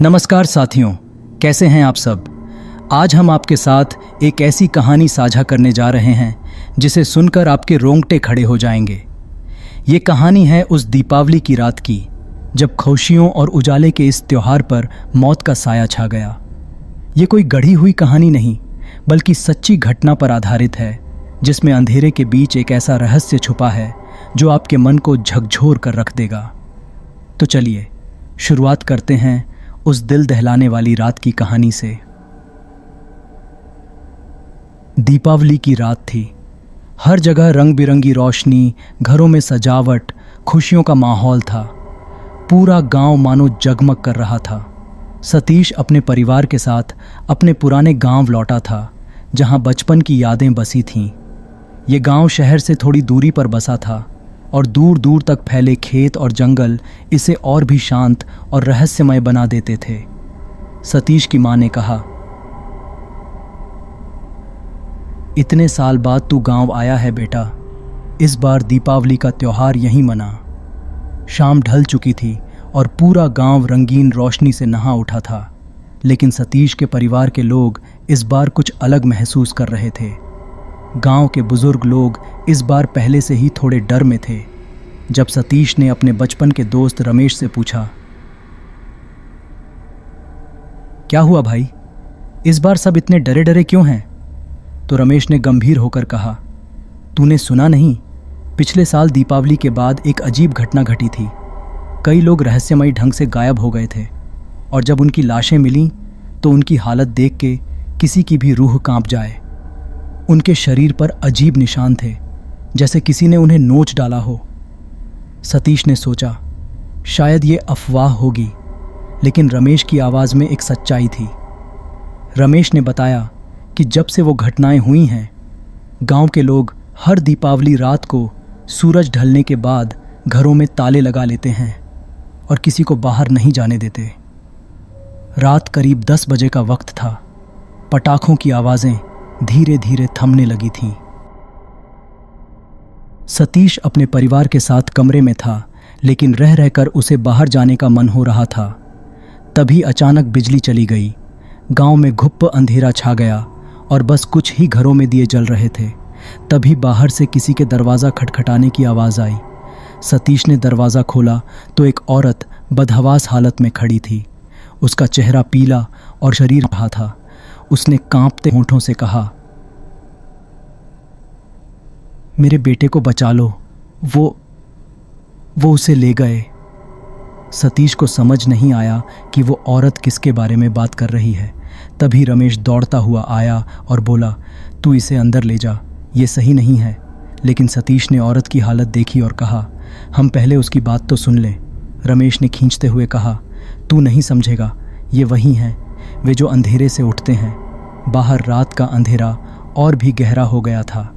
नमस्कार साथियों, कैसे हैं आप सब। आज हम आपके साथ एक ऐसी कहानी साझा करने जा रहे हैं जिसे सुनकर आपके रोंगटे खड़े हो जाएंगे। ये कहानी है उस दीपावली की रात की जब खुशियों और उजाले के इस त्योहार पर मौत का साया छा गया। ये कोई गढ़ी हुई कहानी नहीं बल्कि सच्ची घटना पर आधारित है, जिसमें अंधेरे के बीच एक ऐसा रहस्य छुपा है जो आपके मन को झकझोर कर रख देगा। तो चलिए शुरुआत करते हैं उस दिल दहलाने वाली रात की कहानी से। दीपावली की रात थी। हर जगह रंग बिरंगी रोशनी, घरों में सजावट, खुशियों का माहौल था। पूरा गांव मानो जगमग कर रहा था। सतीश अपने परिवार के साथ अपने पुराने गांव लौटा था, जहां बचपन की यादें बसी थीं। ये गांव शहर से थोड़ी दूरी पर बसा था और दूर दूर तक फैले खेत और जंगल इसे और भी शांत और रहस्यमय बना देते थे। सतीश की मां ने कहा, इतने साल बाद तू गांव आया है बेटा, इस बार दीपावली का त्योहार यहीं मना। शाम ढल चुकी थी और पूरा गांव रंगीन रोशनी से नहा उठा था, लेकिन सतीश के परिवार के लोग इस बार कुछ अलग महसूस कर रहे थे। गांव के बुजुर्ग लोग इस बार पहले से ही थोड़े डर में थे। जब सतीश ने अपने बचपन के दोस्त रमेश से पूछा, क्या हुआ भाई, इस बार सब इतने डरे डरे क्यों हैं? तो रमेश ने गंभीर होकर कहा, तूने सुना नहीं, पिछले साल दीपावली के बाद एक अजीब घटना घटी थी। कई लोग रहस्यमयी ढंग से गायब हो गए थे और जब उनकी लाशें मिलीं तो उनकी हालत देख के किसी की भी रूह कांप जाए। उनके शरीर पर अजीब निशान थे, जैसे किसी ने उन्हें नोच डाला हो। सतीश ने सोचा शायद ये अफवाह होगी, लेकिन रमेश की आवाज़ में एक सच्चाई थी। रमेश ने बताया कि जब से वो घटनाएं हुई हैं, गांव के लोग हर दीपावली रात को सूरज ढलने के बाद घरों में ताले लगा लेते हैं और किसी को बाहर नहीं जाने देते। रात करीब 10 बजे का वक्त था। पटाखों की आवाज़ें धीरे धीरे थमने लगी थीं। सतीश अपने परिवार के साथ कमरे में था, लेकिन रह रहकर उसे बाहर जाने का मन हो रहा था। तभी अचानक बिजली चली गई। गांव में घुप्प अंधेरा छा गया और बस कुछ ही घरों में दिए जल रहे थे। तभी बाहर से किसी के दरवाज़ा खटखटाने की आवाज़ आई। सतीश ने दरवाज़ा खोला तो एक औरत बदहवास हालत में खड़ी थी। उसका चेहरा पीला और शरीर रहा था। उसने कांपते होंठों से कहा, मेरे बेटे को बचा लो, वो उसे ले गए। सतीश को समझ नहीं आया कि वो औरत किसके बारे में बात कर रही है। तभी रमेश दौड़ता हुआ आया और बोला, तू इसे अंदर ले जा, ये सही नहीं है। लेकिन सतीश ने औरत की हालत देखी और कहा, हम पहले उसकी बात तो सुन लें। रमेश ने खींचते हुए कहा, तू नहीं समझेगा, ये वही हैं वे जो अंधेरे से उठते हैं। बाहर रात का अंधेरा और भी गहरा हो गया था।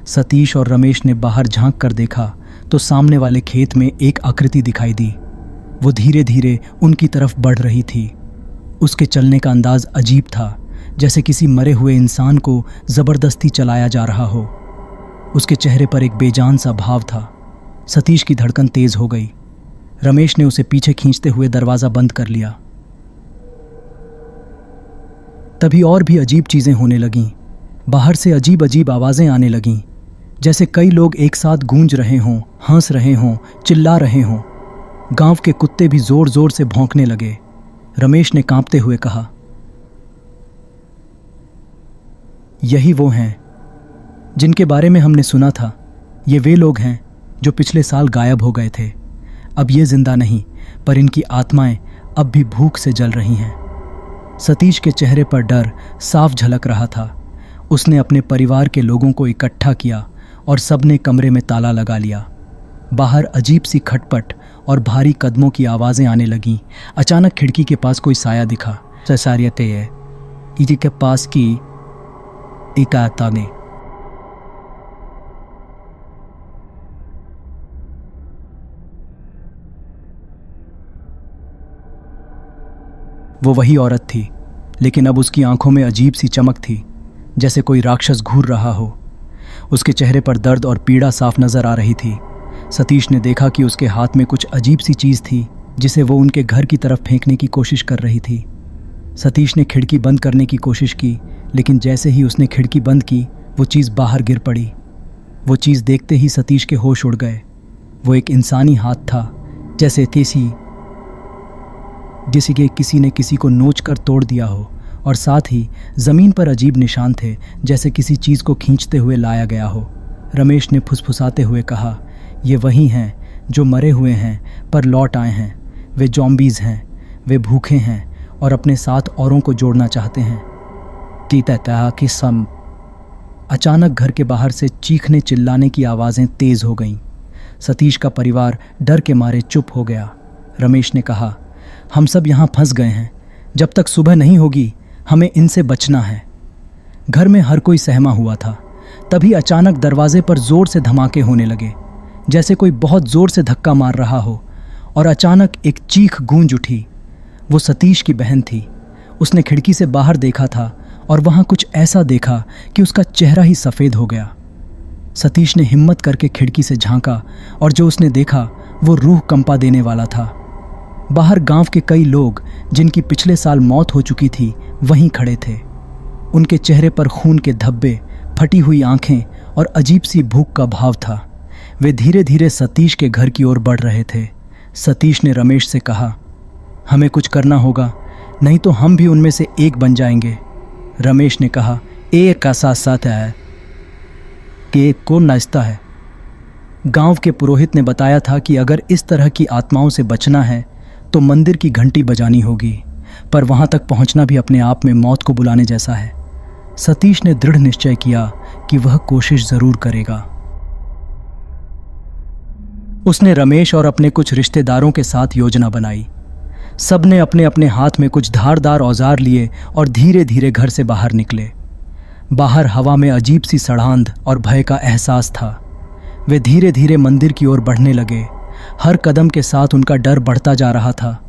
सतीश और रमेश ने बाहर झांक कर देखा तो सामने वाले खेत में एक आकृति दिखाई दी। वो धीरे धीरे उनकी तरफ बढ़ रही थी। उसके चलने का अंदाज अजीब था, जैसे किसी मरे हुए इंसान को ज़बरदस्ती चलाया जा रहा हो। उसके चेहरे पर एक बेजान सा भाव था। सतीश की धड़कन तेज हो गई। रमेश ने उसे पीछे खींचते हुए दरवाज़ा बंद कर लिया। तभी और भी अजीब चीज़ें होने लगीं। बाहर से अजीब अजीब आवाज़ें आने लगीं, जैसे कई लोग एक साथ गूंज रहे हों, हंस रहे हों, चिल्ला रहे हों। गांव के कुत्ते भी जोर जोर से भौंकने लगे। रमेश ने कांपते हुए कहा, यही वो हैं जिनके बारे में हमने सुना था। ये वे लोग हैं जो पिछले साल गायब हो गए थे। अब ये जिंदा नहीं, पर इनकी आत्माएं अब भी भूख से जल रही हैं। सतीश के चेहरे पर डर साफ झलक रहा था। उसने अपने परिवार के लोगों को इकट्ठा किया और सबने कमरे में ताला लगा लिया। बाहर अजीब सी खटपट और भारी कदमों की आवाज़ें आने लगीं। अचानक खिड़की के पास कोई साया दिखा। ससारियते है इजी के पास की इकाता ने। वो वही औरत थी, लेकिन अब उसकी आंखों में अजीब सी चमक थी, जैसे कोई राक्षस घूर रहा हो। उसके चेहरे पर दर्द और पीड़ा साफ नजर आ रही थी। सतीश ने देखा कि उसके हाथ में कुछ अजीब सी चीज़ थी, जिसे वो उनके घर की तरफ फेंकने की कोशिश कर रही थी। सतीश ने खिड़की बंद करने की कोशिश की, लेकिन जैसे ही उसने खिड़की बंद की वो चीज़ बाहर गिर पड़ी। वो चीज़ देखते ही सतीश के होश उड़ गए। वो एक इंसानी हाथ था, जैसे जिसे के किसी ने किसी को नोच कर तोड़ दिया हो, और साथ ही ज़मीन पर अजीब निशान थे, जैसे किसी चीज़ को खींचते हुए लाया गया हो। रमेश ने फुसफुसाते हुए कहा, ये वही हैं जो मरे हुए हैं पर लौट आए हैं। वे ज़ॉम्बीज़ हैं, वे भूखे हैं और अपने साथ औरों को जोड़ना चाहते हैं। कि सम अचानक घर के बाहर से चीखने चिल्लाने की आवाज़ें तेज़ हो गईं। सतीश का परिवार डर के मारे चुप हो गया। रमेश ने कहा, हम सब यहाँ फंस गए हैं। जब तक सुबह नहीं होगी हमें इनसे बचना है। घर में हर कोई सहमा हुआ था। तभी अचानक दरवाजे पर जोर से धमाके होने लगे, जैसे कोई बहुत जोर से धक्का मार रहा हो, और अचानक एक चीख गूंज उठी। वो सतीश की बहन थी। उसने खिड़की से बाहर देखा था और वहाँ कुछ ऐसा देखा कि उसका चेहरा ही सफ़ेद हो गया। सतीश ने हिम्मत करके खिड़की से झांका और जो उसने देखा वो रूह कंपा देने वाला था। बाहर गांव के कई लोग, जिनकी पिछले साल मौत हो चुकी थी, वहीं खड़े थे। उनके चेहरे पर खून के धब्बे, फटी हुई आंखें और अजीब सी भूख का भाव था। वे धीरे धीरे सतीश के घर की ओर बढ़ रहे थे। सतीश ने रमेश से कहा, हमें कुछ करना होगा, नहीं तो हम भी उनमें से एक बन जाएंगे। रमेश ने कहा, एक का साथ साथ है कि एक कौन नाचता है। गांव के पुरोहित ने बताया था कि अगर इस तरह की आत्माओं से बचना है तो मंदिर की घंटी बजानी होगी, पर वहां तक पहुंचना भी अपने आप में मौत को बुलाने जैसा है। सतीश ने दृढ़ निश्चय किया कि वह कोशिश जरूर करेगा। उसने रमेश और अपने कुछ रिश्तेदारों के साथ योजना बनाई। सबने अपने अपने हाथ में कुछ धारदार औजार लिए और धीरे धीरे घर से बाहर निकले। बाहर हवा में अजीब सी सड़ांध और भय का एहसास था। वे धीरे धीरे मंदिर की ओर बढ़ने लगे। हर कदम के साथ उनका डर बढ़ता जा रहा था,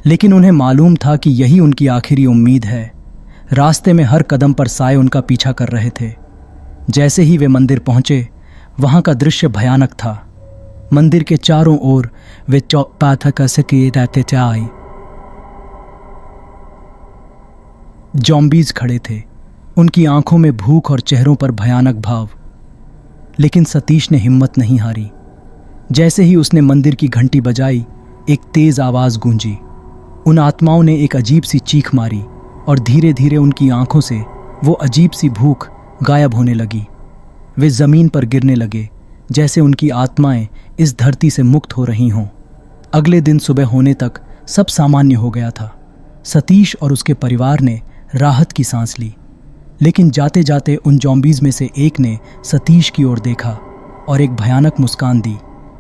लेकिन उन्हें मालूम था कि यही उनकी आखिरी उम्मीद है। रास्ते में हर कदम पर साए उनका पीछा कर रहे थे। जैसे ही वे मंदिर पहुंचे, वहां का दृश्य भयानक था। मंदिर के चारों ओर वे चौपाथा से किए रहते थे। ज़ॉम्बीज़ खड़े थे, उनकी आंखों में भूख और चेहरों पर भयानक भाव। लेकिन सतीश ने हिम्मत नहीं हारी। जैसे ही उसने मंदिर की घंटी बजाई, एक तेज आवाज गूंजी। उन आत्माओं ने एक अजीब सी चीख मारी और धीरे धीरे उनकी आंखों से वो अजीब सी भूख गायब होने लगी। वे जमीन पर गिरने लगे, जैसे उनकी आत्माएं इस धरती से मुक्त हो रही हों। अगले दिन सुबह होने तक सब सामान्य हो गया था। सतीश और उसके परिवार ने राहत की सांस ली। लेकिन जाते जाते उन ज़ॉम्बीज़ में से एक ने सतीश की ओर देखा और एक भयानक मुस्कान दी,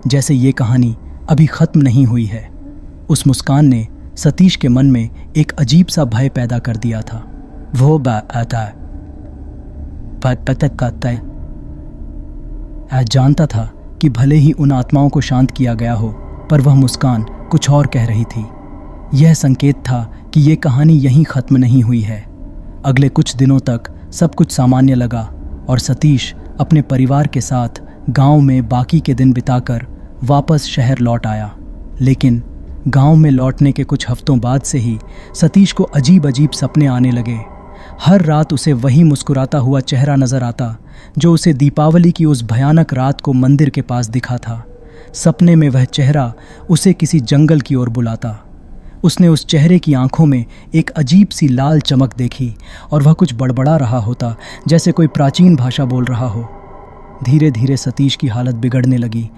जैसे ये कहानी अभी ख़त्म नहीं हुई है। उस मुस्कान ने सतीश के मन में एक अजीब सा भय पैदा कर दिया था। वो जानता था कि भले ही उन आत्माओं को शांत किया गया हो, पर वह मुस्कान कुछ और कह रही थी। यह संकेत था कि ये कहानी यहीं ख़त्म नहीं हुई है। अगले कुछ दिनों तक सब कुछ सामान्य लगा और सतीश अपने परिवार के साथ गांव में बाकी के दिन बिताकर वापस शहर लौट आया। लेकिन गांव में लौटने के कुछ हफ्तों बाद से ही सतीश को अजीब अजीब सपने आने लगे। हर रात उसे वही मुस्कुराता हुआ चेहरा नजर आता जो उसे दीपावली की उस भयानक रात को मंदिर के पास दिखा था। सपने में वह चेहरा उसे किसी जंगल की ओर बुलाता। उसने उस चेहरे की आंखों में एक अजीब सी लाल चमक देखी और वह कुछ बड़बड़ा रहा होता, जैसे कोई प्राचीन भाषा बोल रहा हो। धीरे धीरे सतीश की हालत बिगड़ने लगी।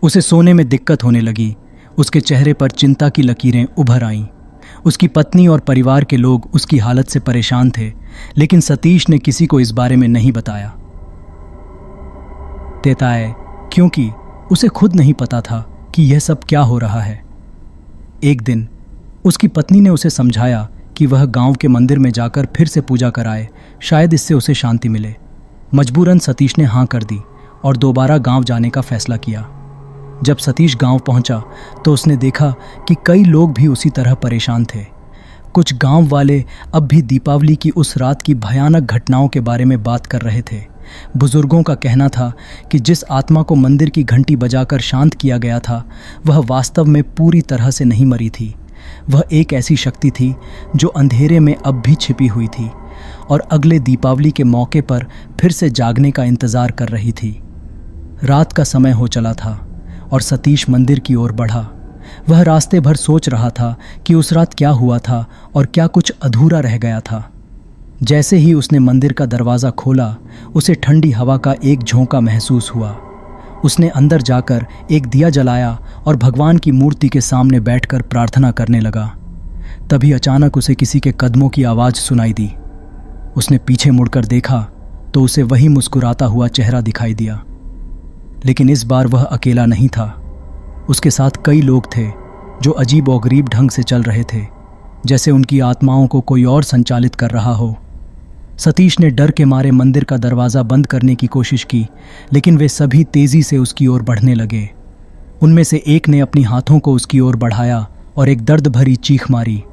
उसे सोने में दिक्कत होने लगी। उसके चेहरे पर चिंता की लकीरें उभर आईं। उसकी पत्नी और परिवार के लोग उसकी हालत से परेशान थे, लेकिन सतीश ने किसी को इस बारे में नहीं बताया। क्योंकि उसे खुद नहीं पता था कि यह सब क्या हो रहा है। एक दिन उसकी पत्नी ने उसे समझाया कि वह गांव के मंदिर में जाकर फिर से पूजा कराए, शायद इससे उसे शांति मिले। मजबूरन सतीश ने हाँ कर दी और दोबारा गांव जाने का फैसला किया। जब सतीश गांव पहुंचा तो उसने देखा कि कई लोग भी उसी तरह परेशान थे। कुछ गांव वाले अब भी दीपावली की उस रात की भयानक घटनाओं के बारे में बात कर रहे थे, बुजुर्गों का कहना था कि जिस आत्मा को मंदिर की घंटी बजाकर शांत किया गया था वह वास्तव में पूरी तरह से नहीं मरी थी। वह एक ऐसी शक्ति थी जो अंधेरे में अब भी छिपी हुई थी और अगले दीपावली के मौके पर फिर से जागने का इंतजार कर रही थी। रात का समय हो चला था और सतीश मंदिर की ओर बढ़ा। वह रास्ते भर सोच रहा था कि उस रात क्या हुआ था और क्या कुछ अधूरा रह गया था। जैसे ही उसने मंदिर का दरवाज़ा खोला, उसे ठंडी हवा का एक झोंका महसूस हुआ। उसने अंदर जाकर एक दिया जलाया और भगवान की मूर्ति के सामने बैठकर प्रार्थना करने लगा। तभी अचानक उसे किसी के कदमों की आवाज़ सुनाई दी। उसने पीछे मुड़कर देखा तो उसे वही मुस्कुराता हुआ चेहरा दिखाई दिया, लेकिन इस बार वह अकेला नहीं था। उसके साथ कई लोग थे जो अजीब और गरीब ढंग से चल रहे थे, जैसे उनकी आत्माओं को कोई और संचालित कर रहा हो। सतीश ने डर के मारे मंदिर का दरवाज़ा बंद करने की कोशिश की, लेकिन वे सभी तेज़ी से उसकी ओर बढ़ने लगे। उनमें से एक ने अपनी हाथों को उसकी ओर बढ़ाया और एक दर्द भरी चीख मारी,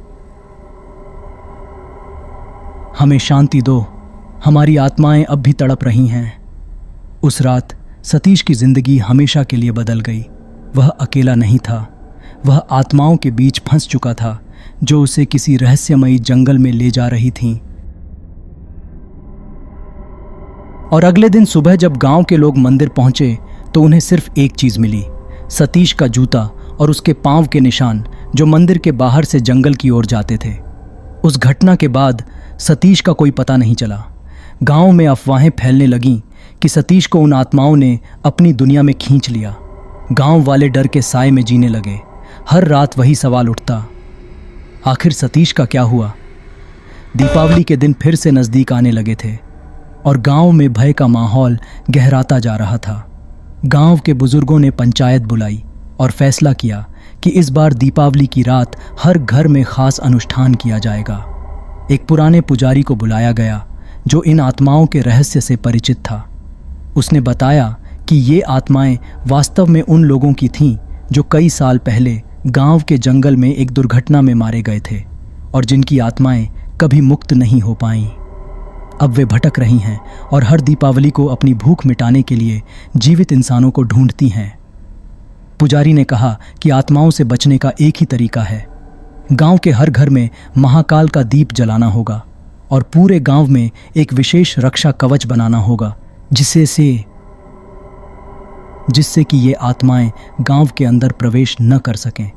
हमें शांति दो, हमारी आत्माएं अब भी तड़प रही हैं। उस रात सतीश की जिंदगी हमेशा के लिए बदल गई। वह अकेला नहीं था, वह आत्माओं के बीच फंस चुका था जो उसे किसी रहस्यमयी जंगल में ले जा रही थीं। और अगले दिन सुबह जब गांव के लोग मंदिर पहुंचे तो उन्हें सिर्फ एक चीज मिली, सतीश का जूता और उसके पांव के निशान जो मंदिर के बाहर से जंगल की ओर जाते थे। उस घटना के बाद सतीश का कोई पता नहीं चला। गांव में अफवाहें फैलने लगीं कि सतीश को उन आत्माओं ने अपनी दुनिया में खींच लिया। गांव वाले डर के साए में जीने लगे। हर रात वही सवाल उठता, आखिर सतीश का क्या हुआ? दीपावली के दिन फिर से नजदीक आने लगे थे और गांव में भय का माहौल गहराता जा रहा था। गांव के बुजुर्गों ने पंचायत बुलाई और फैसला किया कि इस बार दीपावली की रात हर घर में खास अनुष्ठान किया जाएगा। एक पुराने पुजारी को बुलाया गया जो इन आत्माओं के रहस्य से परिचित था। उसने बताया कि ये आत्माएं वास्तव में उन लोगों की थीं जो कई साल पहले गांव के जंगल में एक दुर्घटना में मारे गए थे और जिनकी आत्माएं कभी मुक्त नहीं हो पाईं। अब वे भटक रही हैं और हर दीपावली को अपनी भूख मिटाने के लिए जीवित इंसानों को ढूंढती हैं। पुजारी ने कहा कि आत्माओं से बचने का एक ही तरीका है, गांव के हर घर में महाकाल का दीप जलाना होगा और पूरे गांव में एक विशेष रक्षा कवच बनाना होगा जिससे कि ये आत्माएं गांव के अंदर प्रवेश न कर सकें।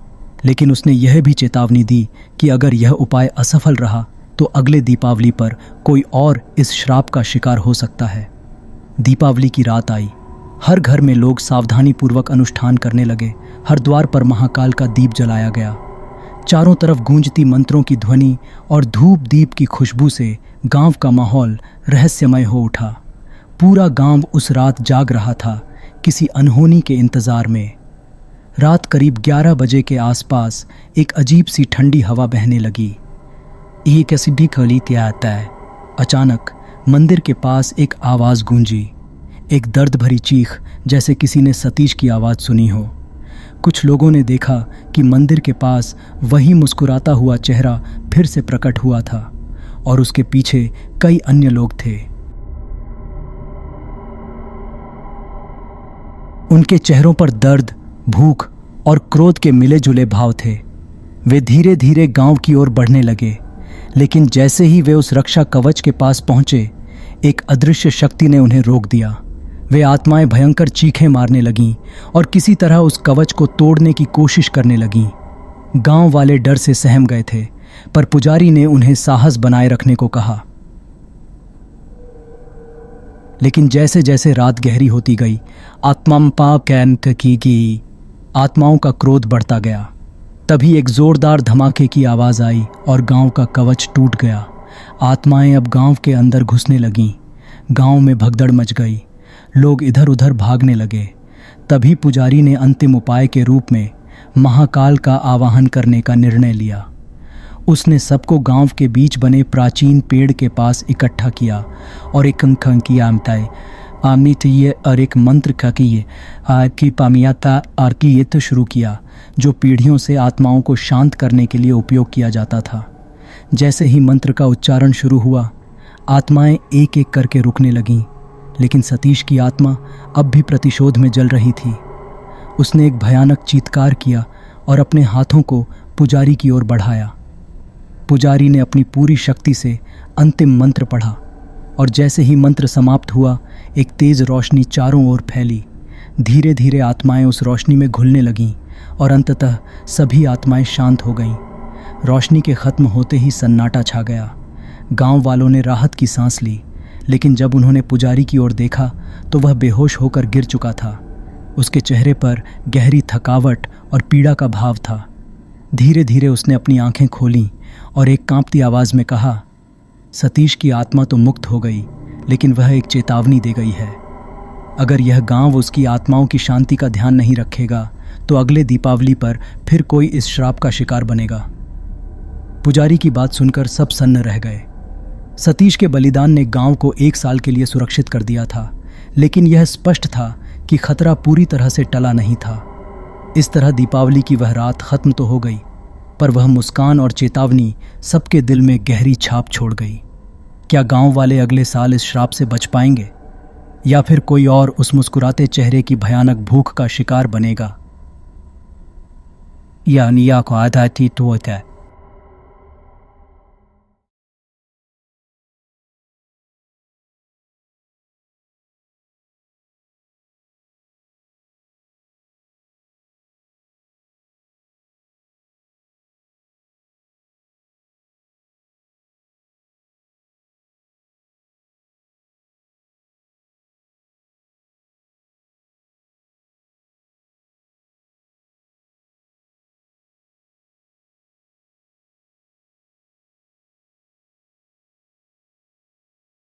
लेकिन उसने यह भी चेतावनी दी कि अगर यह उपाय असफल रहा तो अगले दीपावली पर कोई और इस श्राप का शिकार हो सकता है। दीपावली की रात आई। हर घर में लोग सावधानी पूर्वक अनुष्ठान करने लगे। हर द्वार पर महाकाल का दीप जलाया गया। चारों तरफ गूंजती मंत्रों की ध्वनि और धूप दीप की खुशबू से गांव का माहौल रहस्यमय हो उठा। पूरा गांव उस रात जाग रहा था, किसी अनहोनी के इंतजार में। रात करीब 11 बजे के आसपास एक अजीब सी ठंडी हवा बहने लगी। ये कैसी भी खली क्या आता है। अचानक मंदिर के पास एक आवाज़ गूंजी, एक दर्द भरी चीख, जैसे किसी ने सतीश की आवाज़ सुनी हो। कुछ लोगों ने देखा कि मंदिर के पास वही मुस्कुराता हुआ चेहरा फिर से प्रकट हुआ था और उसके पीछे कई अन्य लोग थे। उनके चेहरों पर दर्द, भूख और क्रोध के मिले जुले भाव थे। वे धीरे धीरे गांव की ओर बढ़ने लगे, लेकिन जैसे ही वे उस रक्षा कवच के पास पहुंचे, एक अदृश्य शक्ति ने उन्हें रोक दिया। वे आत्माएं भयंकर चीखें मारने लगीं और किसी तरह उस कवच को तोड़ने की कोशिश करने लगीं। गांव वाले डर से सहम गए थे, पर पुजारी ने उन्हें साहस बनाए रखने को कहा। लेकिन जैसे जैसे रात गहरी होती गई, आत्माओं का क्रोध बढ़ता गया। तभी एक जोरदार धमाके की आवाज़ आई और गांव का कवच टूट गया। आत्माएं अब गांव के अंदर घुसने लगीं। गांव में भगदड़ मच गई। लोग इधर उधर भागने लगे। तभी पुजारी ने अंतिम उपाय के रूप में महाकाल का आवाहन करने का निर्णय लिया। उसने सबको गांव के बीच बने प्राचीन पेड़ के पास इकट्ठा किया और एक और एक मंत्र का किए की पामियाता और की ये तो शुरू किया, जो पीढ़ियों से आत्माओं को शांत करने के लिए उपयोग किया जाता था। जैसे ही मंत्र का उच्चारण शुरू हुआ, आत्माएं एक एक करके रुकने लगीं, लेकिन सतीश की आत्मा अब भी प्रतिशोध में जल रही थी। उसने एक भयानक चीत्कार किया और अपने हाथों को पुजारी की ओर बढ़ाया। पुजारी ने अपनी पूरी शक्ति से अंतिम मंत्र पढ़ा और जैसे ही मंत्र समाप्त हुआ, एक तेज रोशनी चारों ओर फैली। धीरे धीरे आत्माएं उस रोशनी में घुलने लगीं और अंततः सभी आत्माएं शांत हो गईं। रोशनी के खत्म होते ही सन्नाटा छा गया। गांव वालों ने राहत की सांस ली, लेकिन जब उन्होंने पुजारी की ओर देखा तो वह बेहोश होकर गिर चुका था। उसके चेहरे पर गहरी थकावट और पीड़ा का भाव था। धीरे धीरे उसने अपनी आंखें खोलीं और एक कांपती आवाज़ में कहा, सतीश की आत्मा तो मुक्त हो गई, लेकिन वह एक चेतावनी दे गई है। अगर यह गांव उसकी आत्माओं की शांति का ध्यान नहीं रखेगा तो अगले दीपावली पर फिर कोई इस श्राप का शिकार बनेगा। पुजारी की बात सुनकर सब सन्न रह गए। सतीश के बलिदान ने गांव को 1 साल के लिए सुरक्षित कर दिया था, लेकिन यह स्पष्ट था कि खतरा पूरी तरह से टला नहीं था। इस तरह दीपावली की वह रात खत्म तो हो गई, पर वह मुस्कान और चेतावनी सबके दिल में गहरी छाप छोड़ गई। क्या गांव वाले अगले साल इस श्राप से बच पाएंगे, या फिर कोई और उस मुस्कुराते चेहरे की भयानक भूख का शिकार बनेगा? या को आधा थी तो होता है